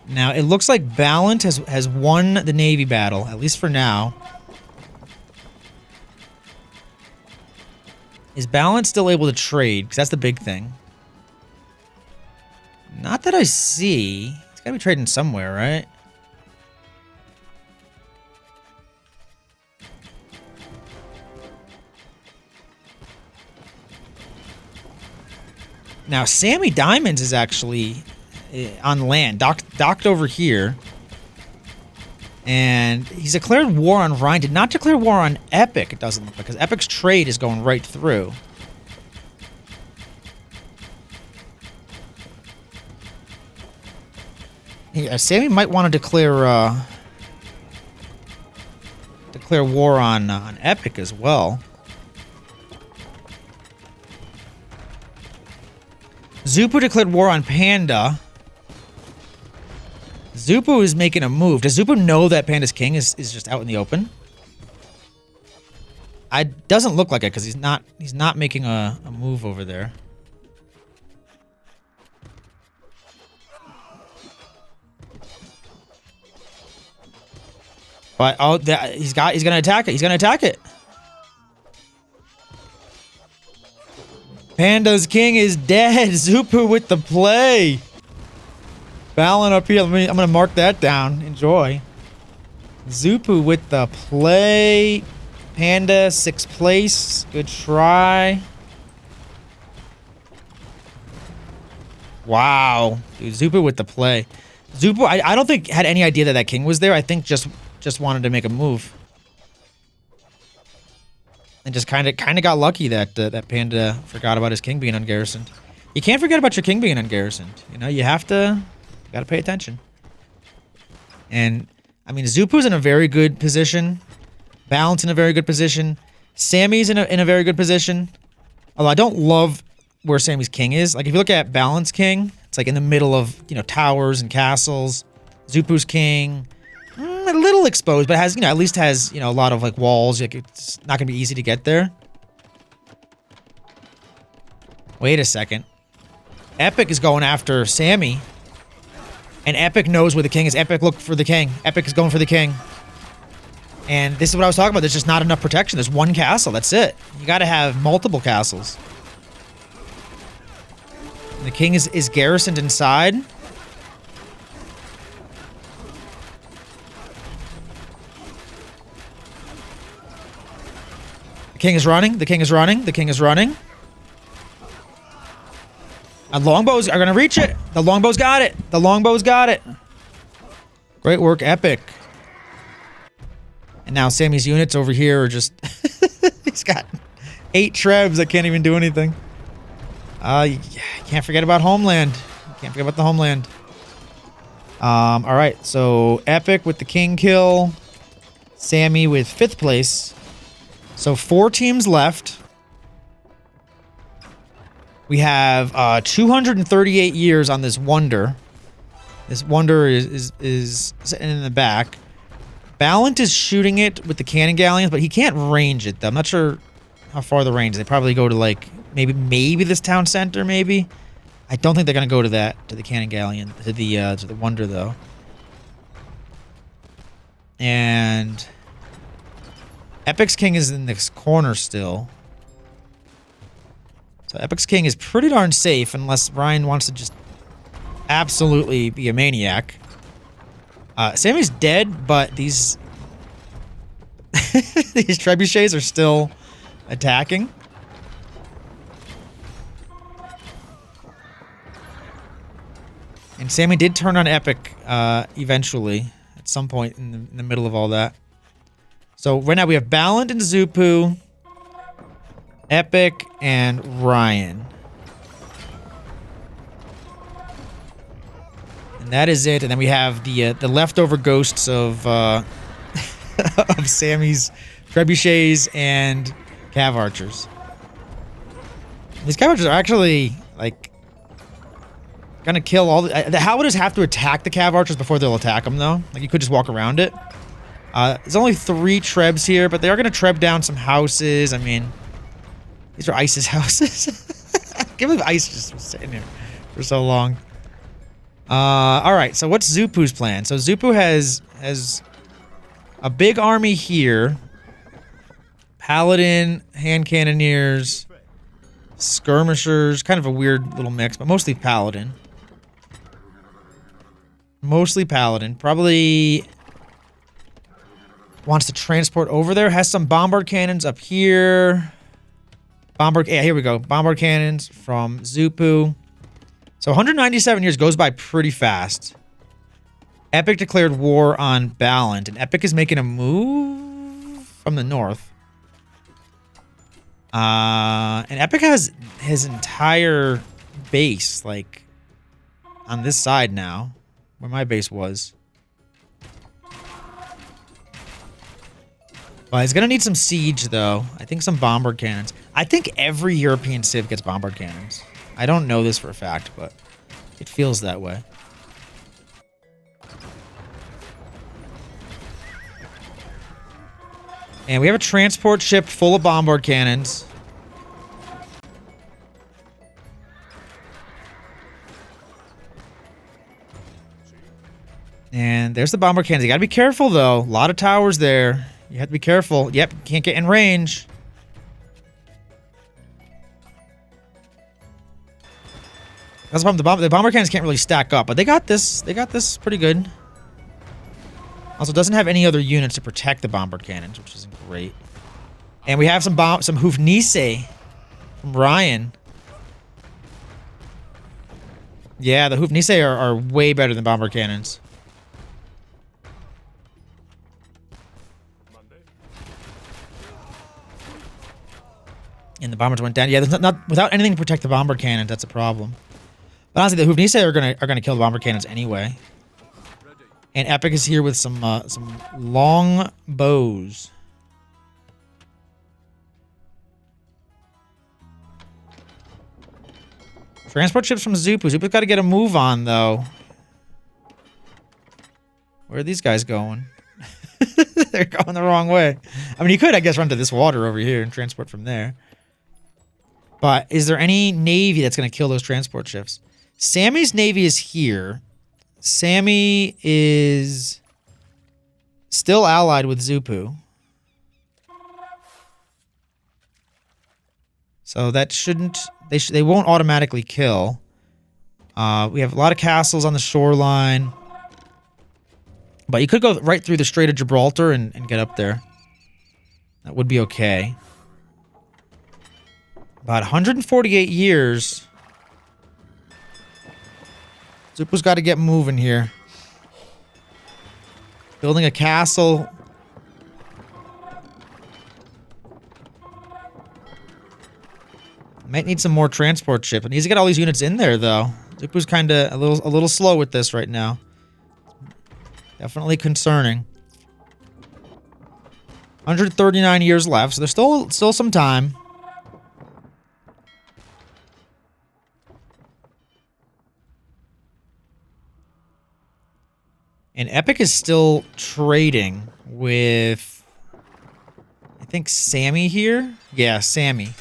Now, it looks like Balin has won the Navy battle, at least for now. Is Balin still able to trade? Because that's the big thing. Not that I see. He's got to be trading somewhere, right? Now, Sammy Diamonds is actually... on land, docked over here, and he's declared war on Ryan. Did not declare war on Epic. It doesn't look like, because Epic's trade is going right through. Yeah, Sammy might want to declare war on Epic as well. Zupu declared war on Panda. Zupu is making a move. Does Zupu know that Panda's king is just out in the open? It doesn't look like it because he's not making a move over there. But oh, he's gonna attack it. He's gonna attack it. Panda's king is dead. Zupu with the play. Balin up here. I'm gonna mark that down. Enjoy. Zupu with the play. Panda, 6th place. Good try. Wow. Dude, Zupu with the play. Zupu, I don't think had any idea that king was there. I think just wanted to make a move. And just kind of got lucky that that Panda forgot about his king being ungarrisoned. You can't forget about your king being ungarrisoned. You know, you gotta pay attention. And I mean, Zupu's in a very good position. Balance in a very good position. Sammy's in a very good position. Although I don't love where Sammy's king is. Like, if you look at Balance King, it's like in the middle of, you know, towers and castles. Zupu's king, a little exposed, but has, you know, at least has, you know, a lot of, like, walls. Like, it's not going to be easy to get there. Wait a second. Epic is going after Sammy. And Epic knows where the king is. Epic looked for the king. Epic is going for the king. And this is what I was talking about. There's just not enough protection. There's one castle. That's it. You got to have multiple castles. And the king is garrisoned inside. The king is running. The king is running. The king is running. And longbows are going to reach it. The longbows got it. The longbows got it. Great work, Epic. And now Sammy's units over here are just... he's got 8 trebs that can't even do anything. Yeah, can't forget about Homeland. Can't forget about the Homeland. Alright, so Epic with the king kill. Sammy with 5th place. So 4 teams left. We have 238 years on this Wonder. This Wonder is sitting in the back. Ballant is shooting it with the cannon galleons, but he can't range it though. I'm not sure how far the range is. They probably go to like maybe this town center, maybe. I don't think they're gonna go to the cannon galleon, to the Wonder though. And Epic's king is in this corner still. So Epic's king is pretty darn safe unless Ryan wants to just absolutely be a maniac. Sammy's dead, but these these trebuchets are still attacking. And Sammy did turn on Epic eventually at some point in the middle of all that. So right now we have Ballant and Zupu, Epic, and Ryan. And that is it. And then we have the leftover ghosts of of Sammy's trebuchets and cav archers. These cav archers are actually like gonna kill all the Halberders have to attack the cav archers before they'll attack them though. Like you could just walk around it. There's only 3 trebs here, but they are gonna treb down some houses. I mean, these are ISIS houses. I can't believe ISIS just was sitting here for so long. Alright, so what's Zupu's plan? So Zupu has a big army here. Paladin, hand cannoneers, skirmishers, kind of a weird little mix, but mostly Paladin. Mostly Paladin. Probably wants to transport over there. Has some bombard cannons up here. Yeah, here we go. Bombard cannons from Zupu. So 197 years goes by pretty fast. Epic declared war on Ballant, and Epic is making a move from the north. And Epic has his entire base, like, on this side now, where my base was. Well, he's gonna need some siege, though. I think some bombard cannons. I think every European civ gets bombard cannons. I don't know this for a fact, but it feels that way. And we have a transport ship full of bombard cannons. And there's the bombard cannons. You gotta be careful, though. A lot of towers there. You have to be careful. Yep, can't get in range. That's the problem. The bomber cannons can't really stack up, but they got this. They got this pretty good. Also, doesn't have any other units to protect the bombard cannons, which isn't great. And we have some Hufnisse from Ryan. Yeah, the Hufnisse are way better than bombard cannons. And the bombers went down. Yeah, there's not without anything to protect the bombard cannons. That's a problem. But honestly, the Hufnisse are gonna kill the bombard cannons anyway. And Epic is here with some long bows. Transport ships from Zupu. Zupu's got to get a move on, though. Where are these guys going? They're going the wrong way. I mean, you could, I guess, run to this water over here and transport from there. But is there any navy that's going to kill those transport ships? Sammy's navy is here. Sammy is still allied with Zupu. So that shouldn't... They won't automatically kill. We have a lot of castles on the shoreline. But you could go right through the Strait of Gibraltar and get up there. That would be okay. About 148 years. Zupu's got to get moving here. Building a castle. Might need some more transport ship. It needs to get all these units in there, though. Zupu's kind of a little slow with this right now. Definitely concerning. 139 years left, so there's still some time. And Epic is still trading with, I think, Sammy here? Yeah, Sammy.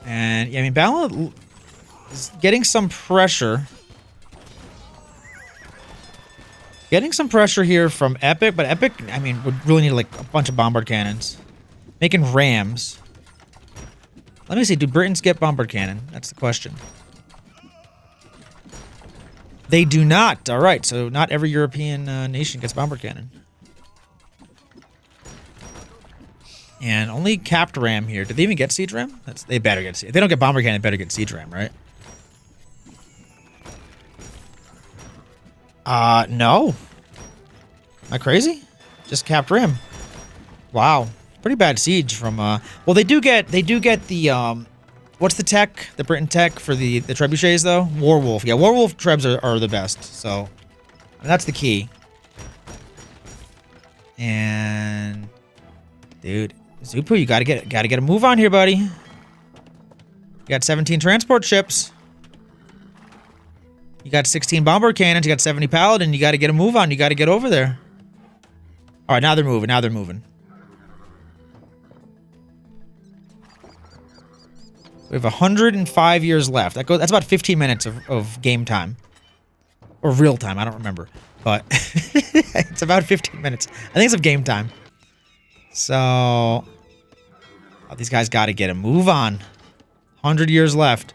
And, yeah, I mean, Bala is getting some pressure. Getting some pressure here from Epic, but Epic, I mean, would really need, like, a bunch of bombard cannons. Making rams. Let me see, do Britons get bombard cannon? That's the question. They do not. All right, so not every European nation gets bombard cannon. And only capped ram here. Did they even get siege ram? They better get siege. If they don't get bomber cannon, they better get siege ram, right? No. Am I crazy? Just capped ram. Wow. Pretty bad siege from well, they do get the what's the tech? The Britain tech for the trebuchets though? Warwolf. Yeah, Warwolf trebs are the best. So that's the key. And dude, Zupu, you gotta get a move on here, buddy. You got 17 transport ships. You got 16 bomber cannons. You got 70 paladin. You gotta get a move on. You gotta get over there. All right, now they're moving. Now they're moving. We have 105 years left. That's about 15 minutes of game time. Or real time, I don't remember. But it's about 15 minutes. I think it's of game time. So these guys got to get a move on. 100 years left.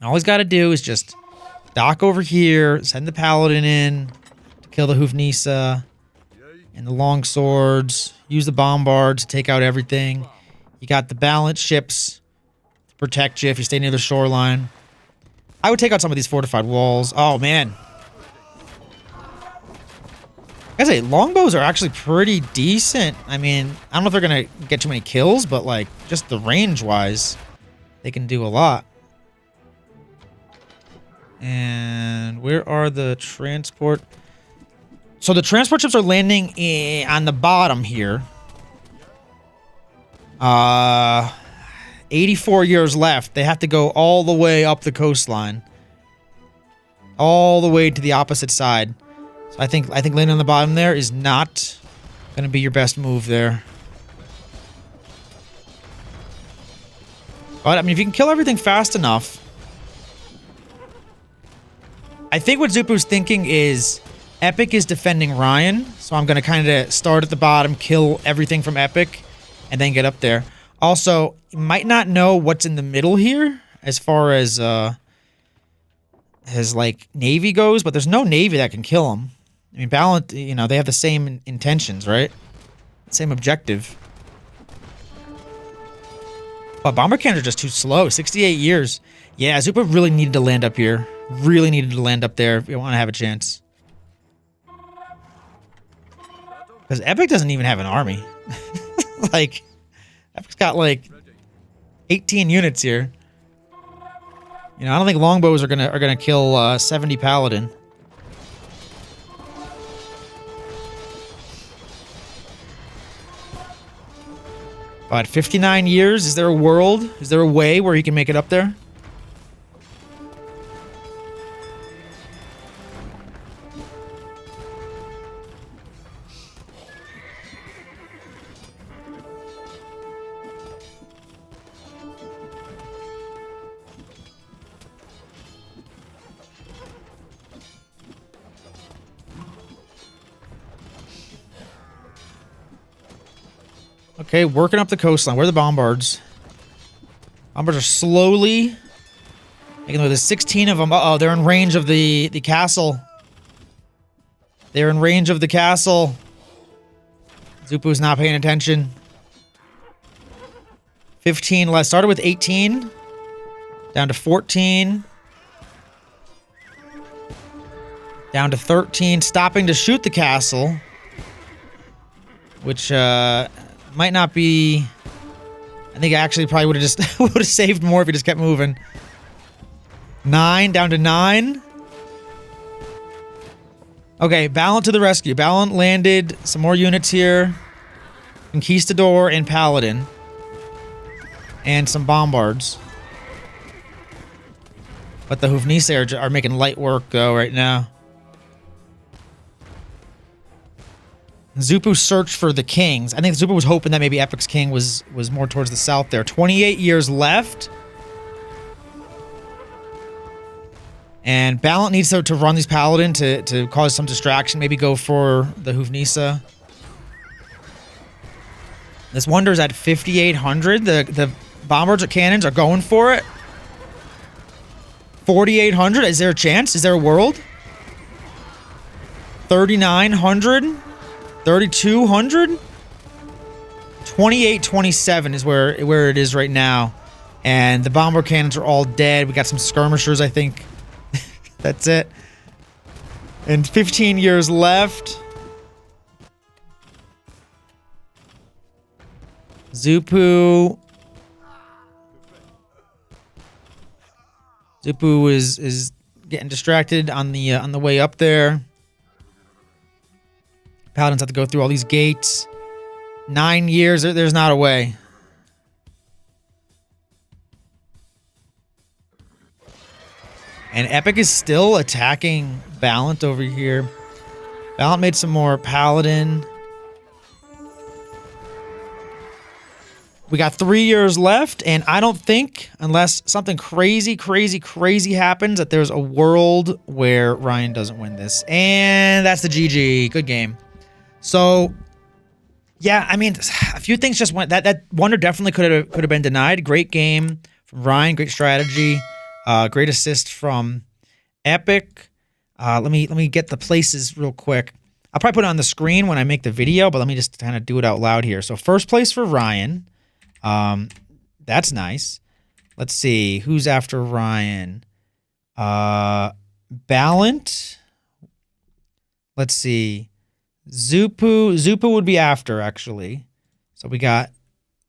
And all he's got to do is just dock over here, send the paladin in to kill the Hoofnisa and the long swords, use the bombard to take out everything. You got the balanced ships to protect you if you stay near the shoreline. I would take out some of these fortified walls. Oh, man. I gotta say, longbows are actually pretty decent. I mean, I don't know if they're gonna get too many kills, but like, just the range-wise, they can do a lot. And where are the transport? So the transport ships are landing on the bottom here. 84 years left. They have to go all the way up the coastline. All the way to the opposite side. So I think landing on the bottom there is not going to be your best move there. But, I mean, if you can kill everything fast enough... I think what Zupu's thinking is... Epic is defending Ryan, so I'm going to kind of start at the bottom, kill everything from Epic, and then get up there. Also, you might not know what's in the middle here, as far as like, Navy goes, but there's no Navy that can kill him. I mean, Ballant, you know, they have the same intentions, right? Same objective. But bomber cannons are just too slow. 68 years. Yeah, Zupu really needed to land up here. Really needed to land up there if you want to have a chance. Because Epic doesn't even have an army. Like, Epic's got like 18 units here. You know, I don't think longbows are gonna kill 70 paladin. But 59 years. Is there a world? Is there a way where he can make it up there? Okay, working up the coastline. Where are the bombards? Bombards are slowly making their way. There's 16 of them. Uh-oh, they're in range of the castle. They're in range of the castle. Zupu's not paying attention. 15 less. Started with 18. Down to 14. Down to 13. Stopping to shoot the castle. Which, might not be... I think actually probably would have just would have saved more if he just kept moving. 9, down to 9. Okay, Ballant to the rescue. Ballant landed some more units here. Conquistador and Paladin. And some bombards. But the Hufnisa are making light work, though, right now. Zupu searched for the kings. I think Zupu was hoping that maybe Epic's king was more towards the south there. 28 years left. And Ballant needs to run these Paladin to cause some distraction. Maybe go for the Hufnisa. This Wonder's at 5,800. The bombards or cannons are going for it. 4,800. Is there a chance? Is there a world? 3,900. 3,200? 2827 is where it is right now. And the bomber cannons are all dead. We got some skirmishers, I think. That's it. And 15 years left. Zupu is getting distracted on the way up there. Paladins have to go through all these gates. 9 years. There's not a way. And Epic is still attacking Ballant over here. Ballant made some more Paladin. We got 3 years left, and I don't think, unless something crazy happens, that there's a world where Ryan doesn't win this. And that's the GG. Good game. So, yeah, I mean, a few things just went. That Wonder definitely could have been denied. Great game from Ryan. Great strategy. Great assist from Epic. Let me get the places real quick. I'll probably put it on the screen when I make the video, but let me just kind of do it out loud here. So first place for Ryan. That's nice. Let's see who's after Ryan. Ballant. Let's see. Zupu would be after, actually. So we got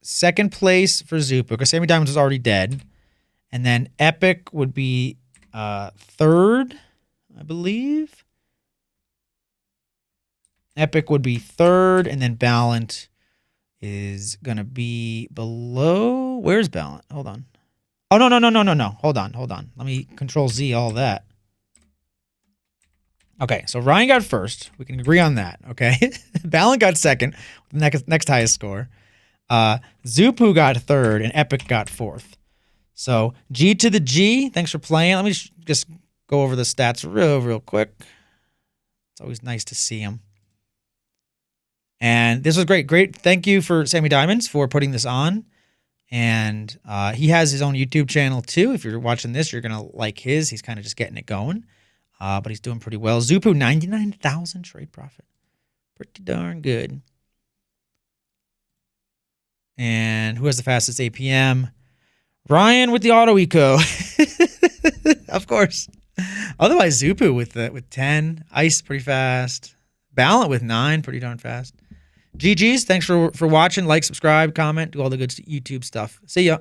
second place for Zupu, because Sammy Diamonds is already dead. And then Epic would be third, I believe. Epic would be third, and then Ballant is going to be below. Where's Ballant? Hold on. Oh, no. Hold on. Let me Control Z all that. Okay, so Ryan got first. We can agree on that, okay? Ballant got second, next highest score. Zupu got third, and Epic got fourth. So, G to the G. Thanks for playing. Let me just go over the stats real quick. It's always nice to see them. And this was great. Great. Thank you for Sammy Diamonds for putting this on. And he has his own YouTube channel, too. If you're watching this, you're going to like his. He's kind of just getting it going. But he's doing pretty well. Zupu, 99,000 trade profit. Pretty darn good. And who has the fastest APM? Ryan with the auto eco. Of course. Otherwise, Zupu with 10. Ice pretty fast. Ballant with 9, pretty darn fast. GG's. Thanks for watching. Like, subscribe, comment, do all the good YouTube stuff. See ya.